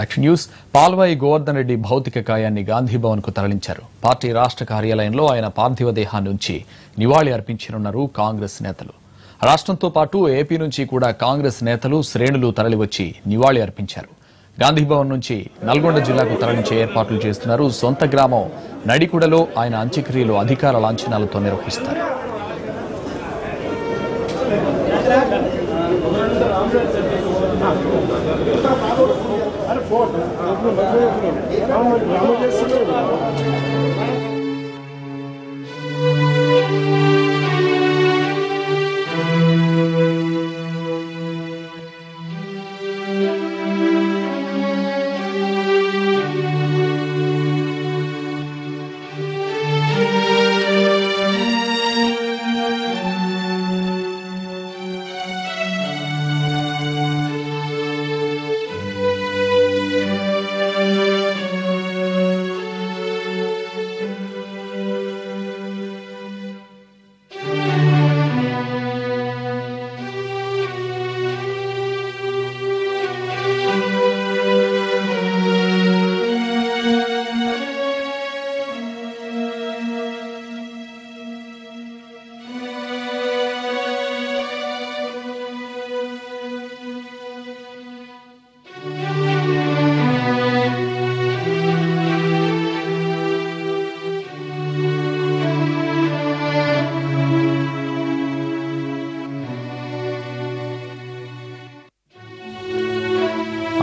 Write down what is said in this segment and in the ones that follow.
Action news Palvai Govardhan Reddy భౌతిక కాయాన్ని గాంధీ భవన్ కు తరలించారు. పార్టీ రాష్ట్ర కార్యాలయంలో ఆయన పార్థివ దేహాన్ని ఉంచి నివాళి అర్పించనున్నారు కాంగ్రెస్ నేతలు. రాష్ట్రంతో పాటు ఏపీ నుంచి కూడా కాంగ్రెస్ నేతలు శ్రేణులు తరలివచ్చి నివాళి అర్పించారు. గాంధీ భవన్ నుంచి నల్గొండ జిల్లాకు తరలించే ఏర్పాట్లు చేస్తున్నారు. సొంత గ్రామం నడికుడలో ఆయన అంత్యక్రియలు అధికార లాంఛనాలతో నిర్వహిస్తారు.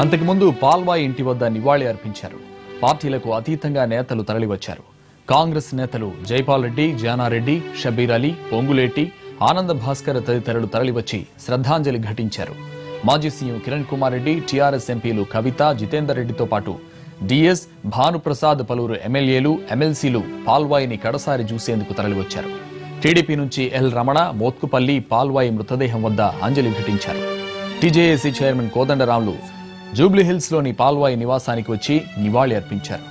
అంతకుముందు పాల్వాయి ఇంటి వద్ద నివాళి అర్పించారు. పార్టీలకు అతీతంగా నేతలు తరలివచ్చారు. కాంగ్రెస్ నేతలు జైపాల్ రెడ్డి, జానారెడ్డి, షబీర్ అలీ, పొంగులేటి, ఆనంద భాస్కర్ తదితరులు తరలివచ్చి శ్రద్ధాంజలి ఘటించారు. మాజీ సీఎం కిరణ్ కుమార్ రెడ్డి, టీఆర్ఎస్ ఎంపీలు కవిత, జితేందర్ రెడ్డితో పాటు డిఎస్, భానుప్రసాద్, పలువురు ఎమ్మెల్యేలు, ఎమ్మెల్సీలు పాల్వాయిని కడసారి చూసేందుకు తరలివచ్చారు. టీడీపీ నుంచి ఎల్ రమణ, మోత్కుపల్లి పాల్వాయి మృతదేహం వద్ద అంజలి ఘటించారు. టీజేఏసీ చైర్మన్ కోదండరాంలు జూబ్లీహిల్స్ లోని పాల్వాయి నివాసానికి వచ్చి నివాళి అర్పించారు.